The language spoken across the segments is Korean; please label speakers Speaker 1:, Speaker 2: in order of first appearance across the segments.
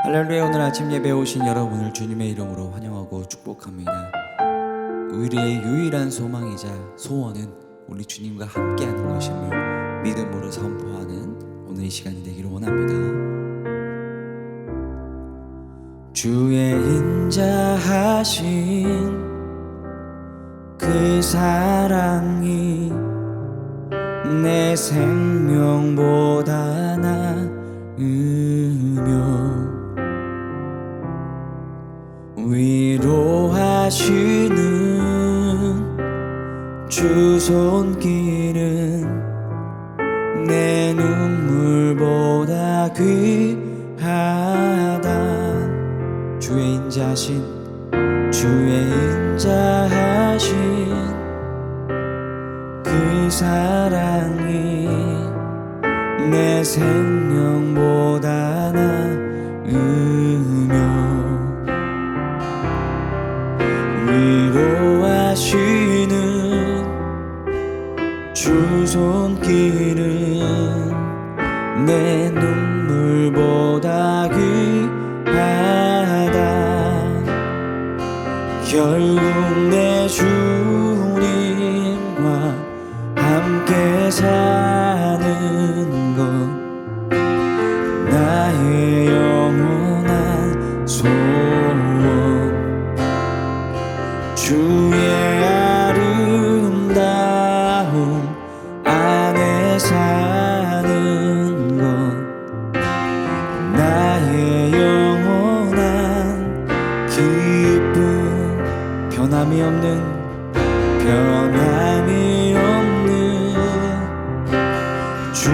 Speaker 1: 할렐루야. 오늘 아침 예배에 오신 여러분을 주님의 이름으로 환영하고 축복합니다. 우리의 유일한 소망이자 소원은 우리 주님과 함께하는 것임을 믿음으로 선포하는 오늘 이 시간이 되기를 원합니다. 주의 인자하신 그 사랑이 내 생명보다 나으며 위로하시는 주 손길은 내 눈물보다 귀하다. 주의 인자하신 그 사랑이 내 생명보다 나으며 위로하시는 주 손길은 내 눈물보다 귀하다. 결국 내 주님과 함께 사는 것 나의 영원한 소원. 주의 아름다움 안에 사는 것 나의 영원한 기쁨. 변함이 없는 주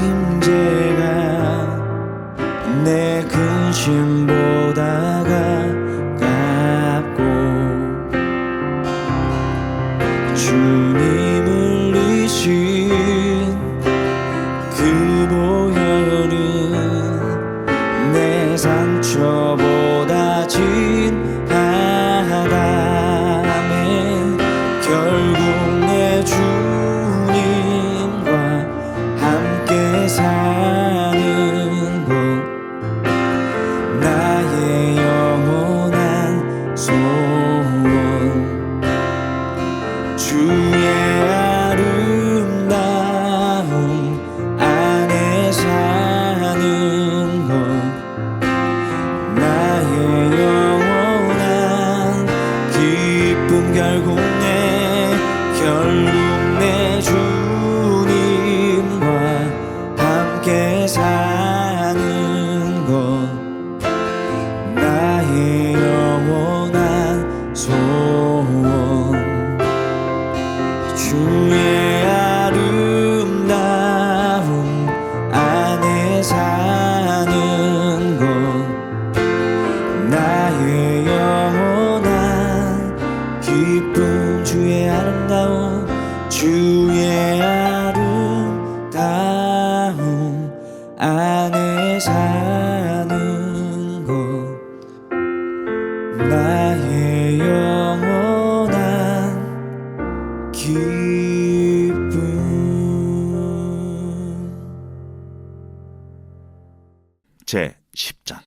Speaker 1: 임재가 내 근심보다 가깝고 주님을 이신 그 보혈은 내 상처보다 진하다. 결국 내 주님과 함께 사는 것 나의 영원한 소원. 주의 아름다움 안에 사는 것 나의 영원한 기쁨. 결국 내 주님과 함께 사는 것 나의 영원한 소원. 주의 아름다움 안에 사는 것 나의 영원한 기쁨. 주의 아름다움 안에 사는 것 나의 영원한 기쁨.
Speaker 2: 제 10장.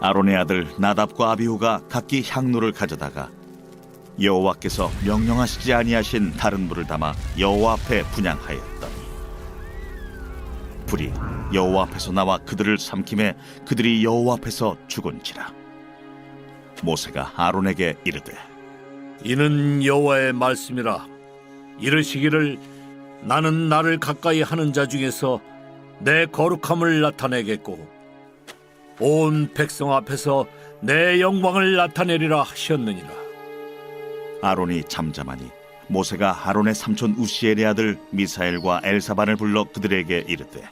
Speaker 2: 아론의 아들 나답과 아비후가 각기 향로를 가져다가 여호와께서 명령하시지 아니하신 다른 불을 담아 여호와 앞에 분향하였더니 불이 여호와 앞에서 나와 그들을 삼킴에 그들이 여호와 앞에서 죽은지라. 모세가 아론에게 이르되
Speaker 3: 이는 여호와의 말씀이라. 이르시기를 나는 나를 가까이 하는 자 중에서 내 거룩함을 나타내겠고 온 백성 앞에서 내 영광을 나타내리라 하셨느니라.
Speaker 2: 아론이 잠잠하니 모세가 아론의 삼촌 우시엘의 아들 미사엘과 엘사반을 불러 그들에게 이르되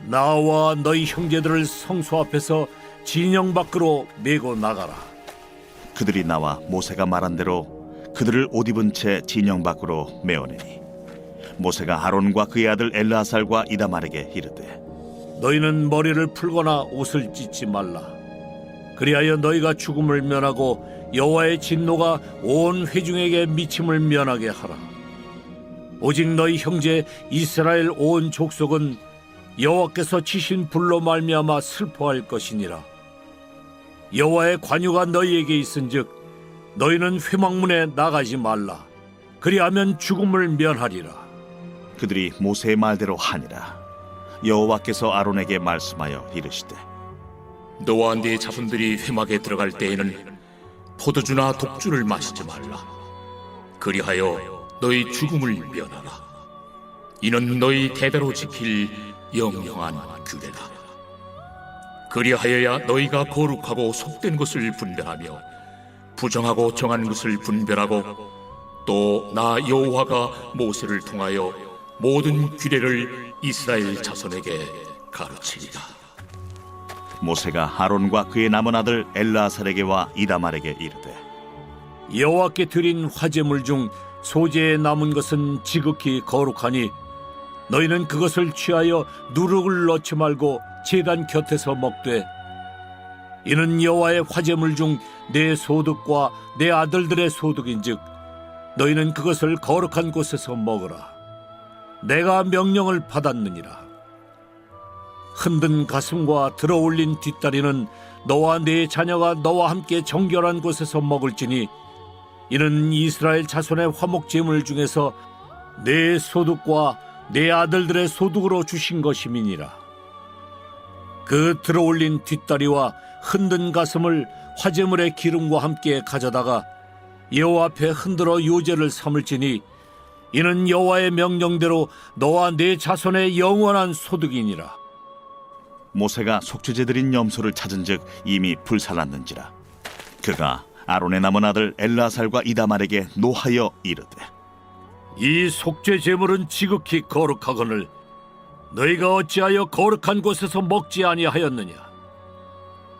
Speaker 3: 나와 너희 형제들을 성소 앞에서 진영 밖으로 메고 나가라.
Speaker 2: 그들이 나와 모세가 말한 대로 그들을 옷 입은 채 진영 밖으로 메어내니 모세가 아론과 그의 아들 엘르아살과 이다말에게 이르되
Speaker 3: 너희는 머리를 풀거나 옷을 찢지 말라. 그리하여 너희가 죽음을 면하고 여호와의 진노가 온 회중에게 미침을 면하게 하라. 오직 너희 형제 이스라엘 온 족속은 여호와께서 치신 불로 말미암아 슬퍼할 것이니라. 여호와의 관유가 너희에게 있은즉 너희는 회막문에 나가지 말라. 그리하면 죽음을 면하리라.
Speaker 2: 그들이 모세의 말대로 하니라. 여호와께서 아론에게 말씀하여 이르시되
Speaker 4: 너와 네 자손들이 회막에 들어갈 때에는 포도주나 독주를 마시지 말라. 그리하여 너희 죽음을 면하라. 이는 너희 대대로 지킬 영영한 규례다. 그리하여야 너희가 거룩하고 속된 것을 분별하며 부정하고 정한 것을 분별하고 또 나 여호와가 모세를 통하여 모든 규례를 이스라엘 자손에게 가르치리라.
Speaker 2: 모세가 아론과 그의 남은 아들 엘르아살에게와 이다말에게 이르되
Speaker 3: 여호와께 드린 화제물 중 소재에 남은 것은 지극히 거룩하니 너희는 그것을 취하여 누룩을 넣지 말고 제단 곁에서 먹되 이는 여호와의 화제물 중 내 소득과 내 아들들의 소득인즉 너희는 그것을 거룩한 곳에서 먹으라. 내가 명령을 받았느니라. 흔든 가슴과 들어올린 뒷다리는 너와 네 자녀가 너와 함께 정결한 곳에서 먹을지니 이는 이스라엘 자손의 화목제물 중에서 내 소득과 내 아들들의 소득으로 주신 것임이니라. 그 들어올린 뒷다리와 흔든 가슴을 화제물의 기름과 함께 가져다가 여호와 앞에 흔들어 요제를 삼을지니 이는 여호와의 명령대로 너와 네 자손의 영원한 소득이니라.
Speaker 2: 모세가 속죄제 드린 염소를 찾은즉 이미 불살랐는지라. 그가 아론의 남은 아들 엘르아살과 이다말에게 노하여 이르되
Speaker 3: 이 속죄 제물은 지극히 거룩하거늘 너희가 어찌하여 거룩한 곳에서 먹지 아니하였느냐.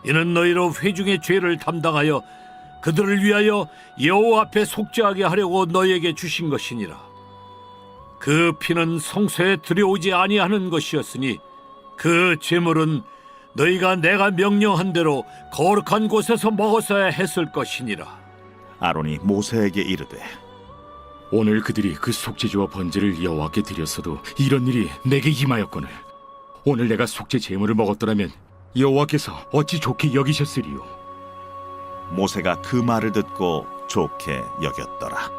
Speaker 3: 이는 너희로 회중의 죄를 담당하여 그들을 위하여 여호와 앞에 속죄하게 하려고 너희에게 주신 것이니라. 그 피는 성소에 들여오지 아니하는 것이었으니 그 제물은 너희가 내가 명령한 대로 거룩한 곳에서 먹었어야 했을 것이니라.
Speaker 2: 아론이 모세에게 이르되
Speaker 4: 오늘 그들이 그 속죄제와 번제를 여호와께 드렸어도 이런 일이 내게 임하였거늘 오늘 내가 속죄 제물을 먹었더라면 여호와께서 어찌 좋게 여기셨으리요.
Speaker 2: 모세가 그 말을 듣고 좋게 여겼더라.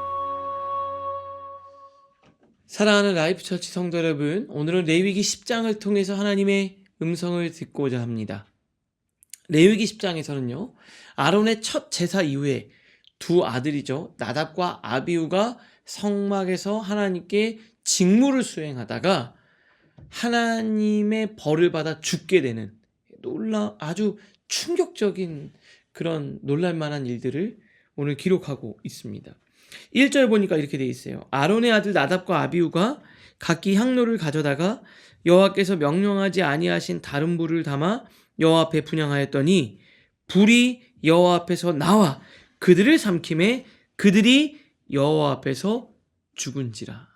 Speaker 5: 사랑하는 라이프처치 성도 여러분, 오늘은 레위기 10장을 통해서 하나님의 음성을 듣고자 합니다. 레위기 10장에서는요, 아론의 첫 제사 이후에 두 아들이죠, 나답과 아비후가 성막에서 하나님께 직무를 수행하다가 하나님의 벌을 받아 죽게 되는 아주 충격적인 그런 놀랄만한 일들을 오늘 기록하고 있습니다. 1절 보니까 이렇게 돼 있어요. 아론의 아들 나답과 아비후가 각기 향로를 가져다가 여호와께서 명령하지 아니하신 다른 불을 담아 여호와 앞에 분향하였더니 불이 여호와 앞에서 나와 그들을 삼킴에 그들이 여호와 앞에서 죽은지라.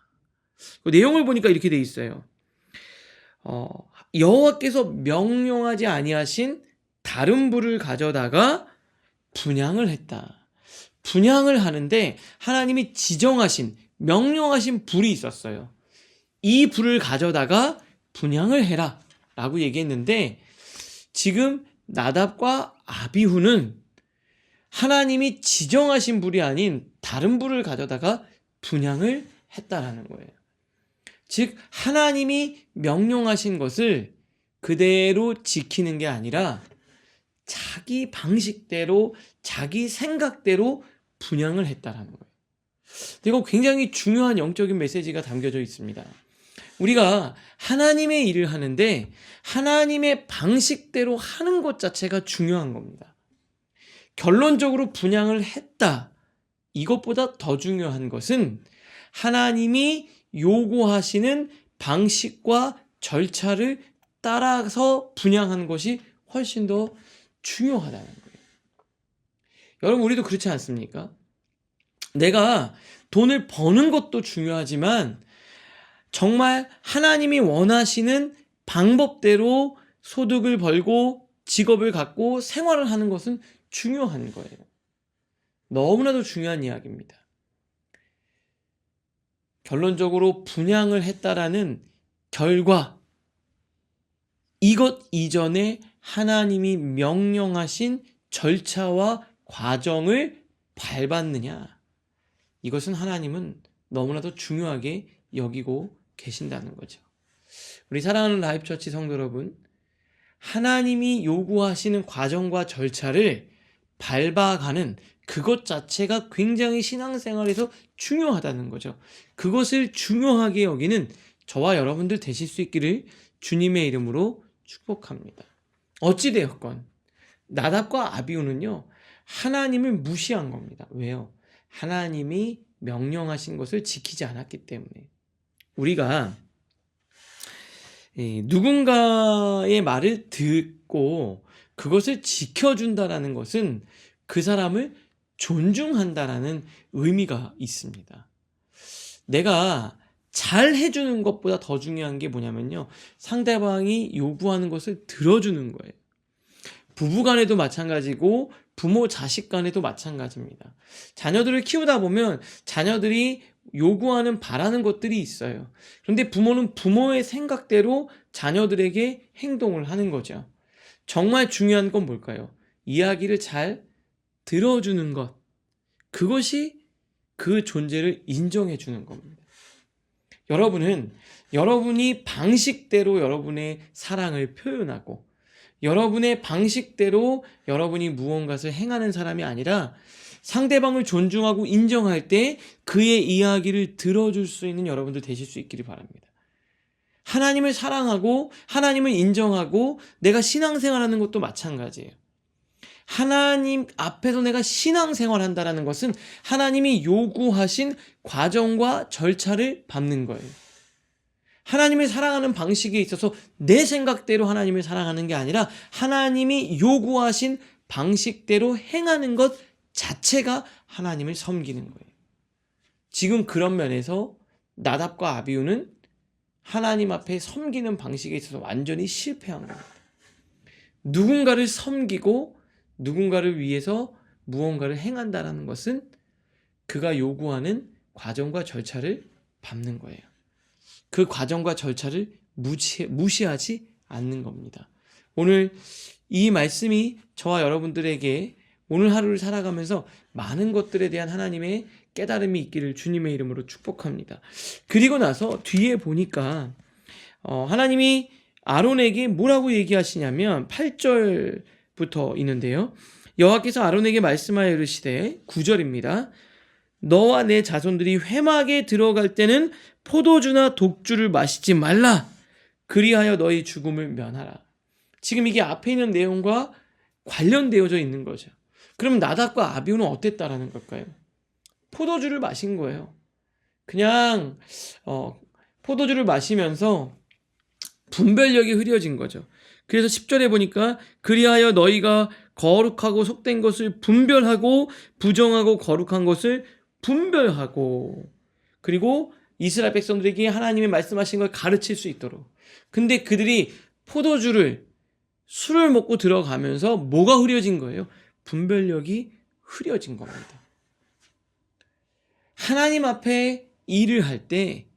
Speaker 5: 그 내용을 보니까 이렇게 돼 있어요. 여호와께서 명령하지 아니하신 다른 불을 가져다가 분향을 했다. 분향을 하는데 하나님이 지정하신, 명령하신 불이 있었어요. 이 불을 가져다가 분향을 해라 라고 얘기했는데 지금 나답과 아비후는 하나님이 지정하신 불이 아닌 다른 불을 가져다가 분향을 했다라는 거예요. 즉 하나님이 명령하신 것을 그대로 지키는 게 아니라 자기 방식대로 자기 생각대로 분향을 했다라는 거예요. 이거 굉장히 중요한 영적인 메시지가 담겨져 있습니다. 우리가 하나님의 일을 하는데 하나님의 방식대로 하는 것 자체가 중요한 겁니다. 결론적으로 분향을 했다. 이것보다 더 중요한 것은 하나님이 요구하시는 방식과 절차를 따라서 분향하는 것이 훨씬 더 중요하다는 거예요. 여러분, 우리도 그렇지 않습니까? 내가 돈을 버는 것도 중요하지만 정말 하나님이 원하시는 방법대로 소득을 벌고 직업을 갖고 생활을 하는 것은 중요한 거예요. 너무나도 중요한 이야기입니다. 결론적으로 분양을 했다라는 결과, 이것 이전에 하나님이 명령하신 절차와 과정을 밟았느냐? 이것은 하나님은 너무나도 중요하게 여기고 계신다는 거죠. 우리 사랑하는 라이프처치 성도 여러분, 하나님이 요구하시는 과정과 절차를 밟아가는 그것 자체가 굉장히 신앙생활에서 중요하다는 거죠. 그것을 중요하게 여기는 저와 여러분들 되실 수 있기를 주님의 이름으로 축복합니다. 어찌되었건 나답과 아비후는요, 하나님을 무시한 겁니다. 왜요? 하나님이 명령하신 것을 지키지 않았기 때문에. 우리가 누군가의 말을 듣고 그것을 지켜준다라는 것은 그 사람을 존중한다라는 의미가 있습니다. 내가 잘 해주는 것보다 더 중요한 게 뭐냐면요, 상대방이 요구하는 것을 들어주는 거예요. 부부간에도 마찬가지고 부모 자식 간에도 마찬가지입니다. 자녀들을 키우다 보면 자녀들이 요구하는 바라는 것들이 있어요. 그런데 부모는 부모의 생각대로 자녀들에게 행동을 하는 거죠. 정말 중요한 건 뭘까요? 이야기를 잘 들어주는 것. 그것이 그 존재를 인정해 주는 겁니다. 여러분은 여러분이 방식대로 여러분의 사랑을 표현하고 여러분의 방식대로 여러분이 무언가를 행하는 사람이 아니라 상대방을 존중하고 인정할 때 그의 이야기를 들어줄 수 있는 여러분들 되실 수 있기를 바랍니다. 하나님을 사랑하고 하나님을 인정하고 내가 신앙생활하는 것도 마찬가지예요. 하나님 앞에서 내가 신앙생활한다는 것은 하나님이 요구하신 과정과 절차를 밟는 거예요. 하나님을 사랑하는 방식에 있어서 내 생각대로 하나님을 사랑하는 게 아니라 하나님이 요구하신 방식대로 행하는 것 자체가 하나님을 섬기는 거예요. 지금 그런 면에서 나답과 아비후는 하나님 앞에 섬기는 방식에 있어서 완전히 실패한 겁니다. 누군가를 섬기고 누군가를 위해서 무언가를 행한다는 것은 그가 요구하는 과정과 절차를 밟는 거예요. 그 과정과 절차를 무시하지 않는 겁니다. 오늘 이 말씀이 저와 여러분들에게 오늘 하루를 살아가면서 많은 것들에 대한 하나님의 깨달음이 있기를 주님의 이름으로 축복합니다. 그리고 나서 뒤에 보니까 하나님이 아론에게 뭐라고 얘기하시냐면 8절부터 있는데요. 여호와께서 아론에게 말씀하여 이르시되 9절입니다. 너와 내 자손들이 회막에 들어갈 때는 포도주나 독주를 마시지 말라. 그리하여 너희 죽음을 면하라. 지금 이게 앞에 있는 내용과 관련되어져 있는 거죠. 그럼 나답과 아비후는 어땠다라는 걸까요? 포도주를 마신 거예요. 그냥 포도주를 마시면서 분별력이 흐려진 거죠. 그래서 10절에 보니까 그리하여 너희가 거룩하고 속된 것을 분별하고 부정하고 거룩한 것을 분별하고 그리고 이스라엘 백성들에게 하나님이 말씀하신 걸 가르칠 수 있도록. 근데 그들이 술을 먹고 들어가면서 뭐가 흐려진 거예요? 분별력이 흐려진 겁니다. 하나님 앞에 일을 할 때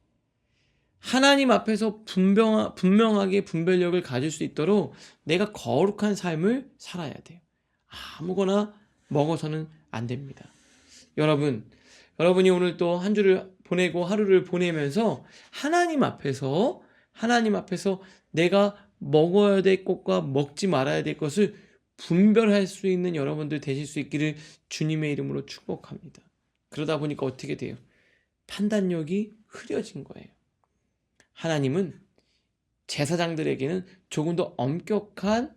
Speaker 5: 하나님 앞에서 분명하게 분별력을 가질 수 있도록 내가 거룩한 삶을 살아야 돼요. 아무거나 먹어서는 안 됩니다. 여러분이 오늘 또 한 주를 보내고 하루를 보내면서 하나님 앞에서 내가 먹어야 될 것과 먹지 말아야 될 것을 분별할 수 있는 여러분들 되실 수 있기를 주님의 이름으로 축복합니다. 그러다 보니까 어떻게 돼요? 판단력이 흐려진 거예요. 하나님은 제사장들에게는 조금 더 엄격한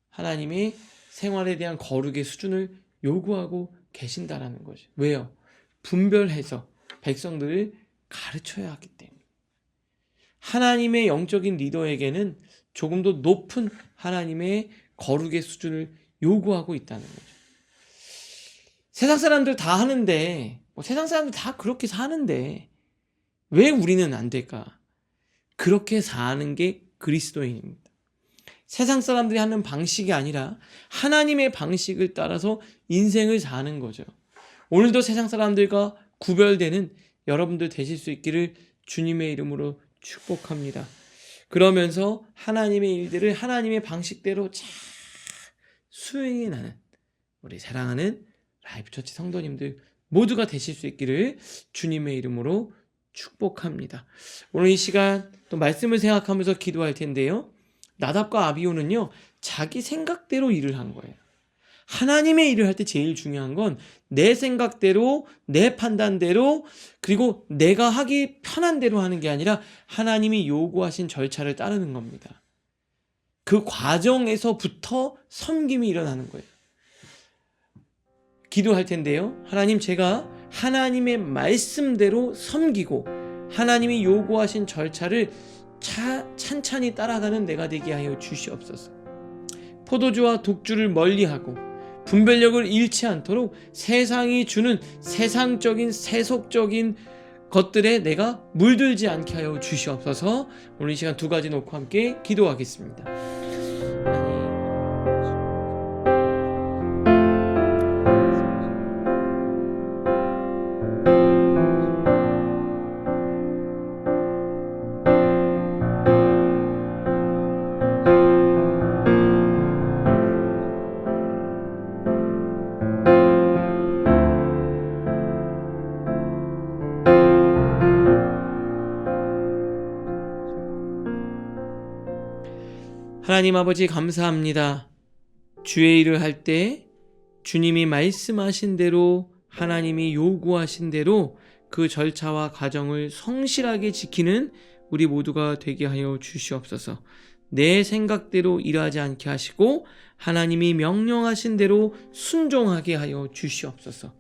Speaker 5: 하나님의 생활에 대한 거룩의 수준을 요구하고 계신다라는 거죠. 왜요? 분별해서 백성들을 가르쳐야 하기 때문에. 하나님의 영적인 리더에게는 조금 더 높은 하나님의 거룩의 수준을 요구하고 있다는 거죠. 세상 사람들 다 하는데, 세상 사람들 다 그렇게 사는데 왜 우리는 안 될까? 그렇게 사는 게 그리스도인입니다. 세상 사람들이 하는 방식이 아니라 하나님의 방식을 따라서 인생을 사는 거죠. 오늘도 세상 사람들과 구별되는 여러분들 되실 수 있기를 주님의 이름으로 축복합니다. 그러면서 하나님의 일들을 하나님의 방식대로 잘 수행해 나는 우리 사랑하는 라이프처치 성도님들 모두가 되실 수 있기를 주님의 이름으로 축복합니다. 오늘 이 시간 또 말씀을 생각하면서 기도할 텐데요. 나답과 아비후는요, 자기 생각대로 일을 한 거예요. 하나님의 일을 할 때 제일 중요한 건 내 생각대로, 내 판단대로, 그리고 내가 하기 편한 대로 하는 게 아니라 하나님이 요구하신 절차를 따르는 겁니다. 그 과정에서부터 섬김이 일어나는 거예요. 기도할 텐데요. 하나님, 제가 하나님의 말씀대로 섬기고 하나님이 요구하신 절차를 찬찬히 따라가는 내가 되게 하여 주시옵소서. 포도주와 독주를 멀리하고 분별력을 잃지 않도록 세상이 주는 세상적인 세속적인 것들에 내가 물들지 않게 하여 주시옵소서. 오늘 이 시간 두 가지 놓고 함께 기도하겠습니다. 하나님 아버지, 감사합니다. 주의 일을 할 때 주님이 말씀하신 대로, 하나님이 요구하신 대로 그 절차와 과정을 성실하게 지키는 우리 모두가 되게 하여 주시옵소서. 내 생각대로 일하지 않게 하시고 하나님이 명령하신 대로 순종하게 하여 주시옵소서.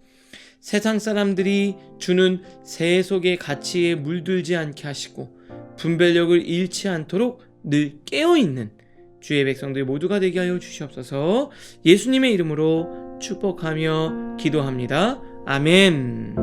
Speaker 5: 세상 사람들이 주는 세속의 가치에 물들지 않게 하시고 분별력을 잃지 않도록 늘 깨어있는 주의 백성들 모두가 되게 하여 주시옵소서. 예수님의 이름으로 축복하며 기도합니다. 아멘.